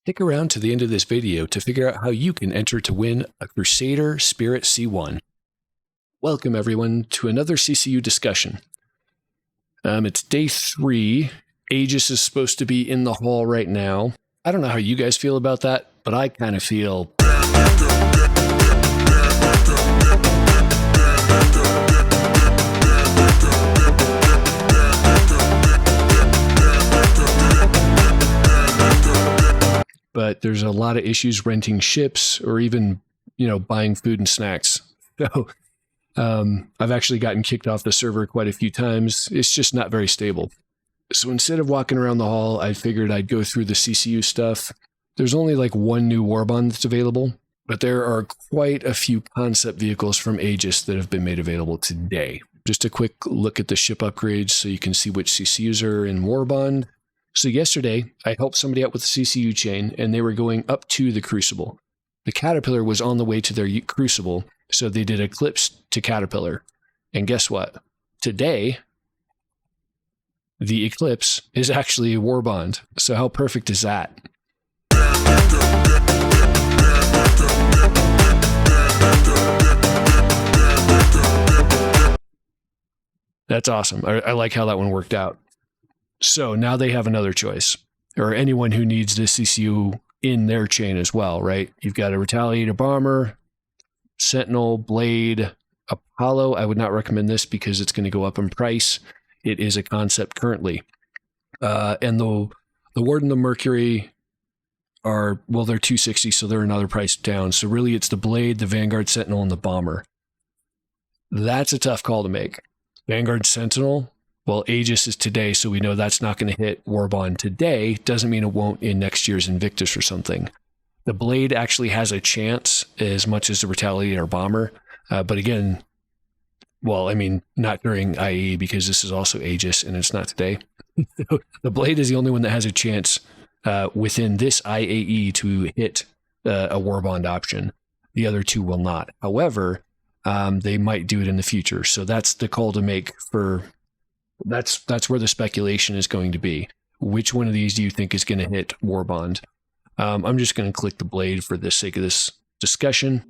Stick around to the end of this video to figure out how you can enter to win a Crusader Spirit C1. Welcome everyone to another CCU discussion. It's day 3. Aegis is supposed to be in the hall right now. I don't know how you guys feel about that, but I kind of feel... But there's a lot of issues renting ships or even, buying food and snacks. So I've actually gotten kicked off the server quite a few times. It's just not very stable. So instead of walking around the hall, I figured I'd go through the CCU stuff. There's only like one new warbond that's available, but there are quite a few concept vehicles from Aegis that have been made available today. Just a quick look at the ship upgrades so you can see which CCUs are in warbond. So yesterday, I helped somebody out with the CCU chain, and they were going up to the Crucible. The Caterpillar was on the way to their Crucible, so they did Eclipse to Caterpillar. And guess what? Today, the Eclipse is actually a warbond. So how perfect is that? That's awesome. I like how that one worked out. So now they have another choice, or anyone who needs this CCU in their chain as well, right? You've got a Retaliator Bomber, Sentinel, Blade, Apollo. I would not recommend this because it's going to go up in price. It is a concept currently. And the Warden, the Mercury are, well, they're 260, so they're another price down. So really it's the Blade, the Vanguard Sentinel, and the Bomber. That's a tough call to make. Vanguard Sentinel, well, Aegis is today, so we know that's not going to hit warbond today. Doesn't mean it won't in next year's Invictus or something. The Blade actually has a chance as much as the Retaliator Bomber. But again, well, I mean, not during IAE because this is also Aegis and it's not today. The Blade is the only one that has a chance within this IAE to hit a warbond option. The other two will not. However, they might do it in the future. So that's the call to make for... That's where the speculation is going to be. Which one of these do you think is going to hit warbond? I'm just going to click the Blade for the sake of this discussion.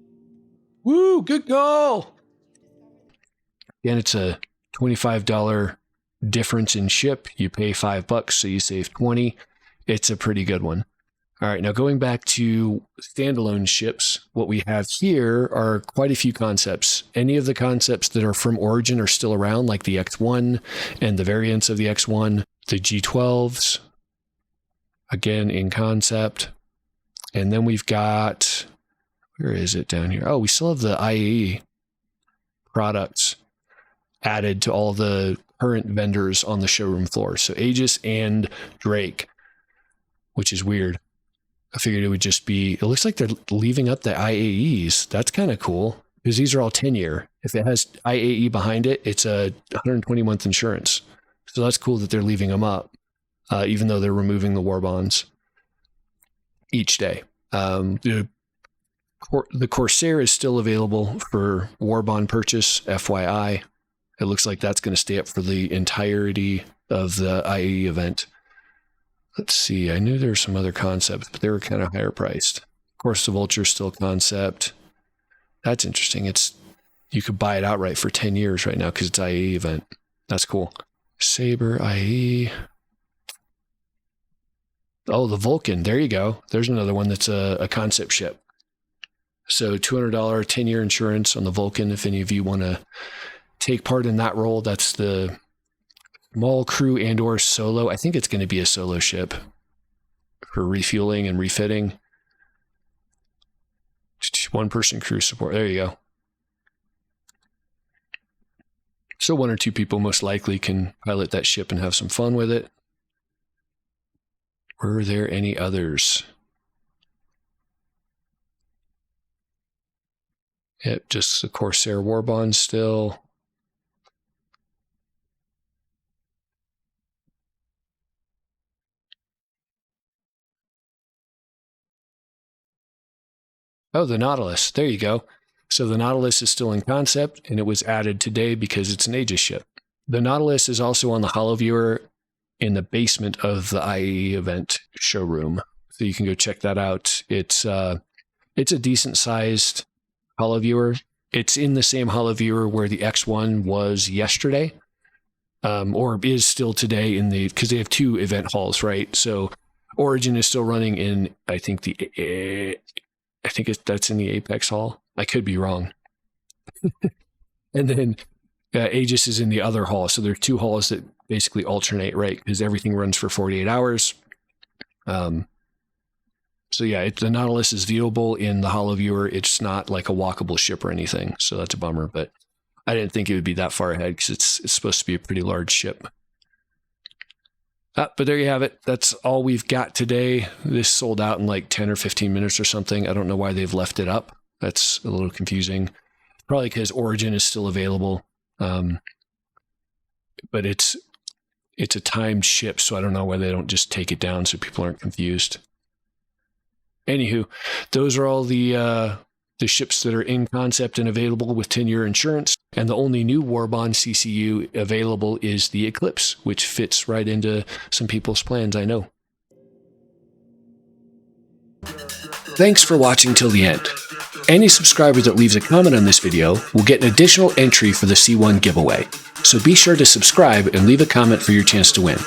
Woo, good goal! Again, it's a $25 difference in ship. You pay $5, so you save 20. It's a pretty good one. All right, now going back to standalone ships, what we have here are quite a few concepts. Any of the concepts that are from Origin are still around, like the X1 and the variants of the X1, the G12s, again in concept. And then we've got, where is it down here? Oh, we still have the IAE products added to all the current vendors on the showroom floor. So Aegis and Drake, which is weird. I figured it would just be, it looks like they're leaving up the IAEs. That's kind of cool because these are all 10-year. If it has IAE behind it, it's a 120-month insurance. So that's cool that they're leaving them up, even though they're removing the war bonds each day. The Corsair is still available for war bond purchase, FYI. It looks like that's going to stay up for the entirety of the IAE event. Let's see, I knew there were some other concepts, but they were kind of higher priced. Of course, the Vulture is still concept. That's interesting. You could buy it outright for 10 years right now because it's IAE event. That's cool. Saber, IAE. Oh, the Vulcan. There you go. There's another one that's a concept ship. So $200 10-year insurance on the Vulcan. If any of you want to take part in that role, that's the small crew and or solo. I think it's going to be a solo ship for refueling and refitting. One-person crew support. There you go. So 1 or 2 people most likely can pilot that ship and have some fun with it. Were there any others? Yep, just the Corsair Warbond still. Oh, the Nautilus. There you go. So the Nautilus is still in concept, and it was added today because it's an Aegis ship. The Nautilus is also on the HoloViewer in the basement of the IAE event showroom. So you can go check that out. It's a decent sized holo viewer. It's in the same holo viewer where the X1 was yesterday, or is still today because they have 2 event halls, right? So Origin is still running in, I think that's in the Apex hall. I could be wrong. And then Aegis is in the other hall. So there are 2 halls that basically alternate, right? Because everything runs for 48 hours. So yeah, the Nautilus is viewable in the holo viewer. It's not like a walkable ship or anything. So that's a bummer, but I didn't think it would be that far ahead because it's supposed to be a pretty large ship. But there you have it. That's all we've got today. This sold out in like 10 or 15 minutes or something. I don't know why they've left it up. That's a little confusing. Probably because Origin is still available. But it's a timed ship, so I don't know why they don't just take it down so people aren't confused. Anywho, those are all the ships that are in concept and available with 10-year insurance. And the only new Warbond CCU available is the Eclipse, which fits right into some people's plans, I know. Thanks for watching till the end. Any subscriber that leaves a comment on this video will get an additional entry for the C1 giveaway. So be sure to subscribe and leave a comment for your chance to win.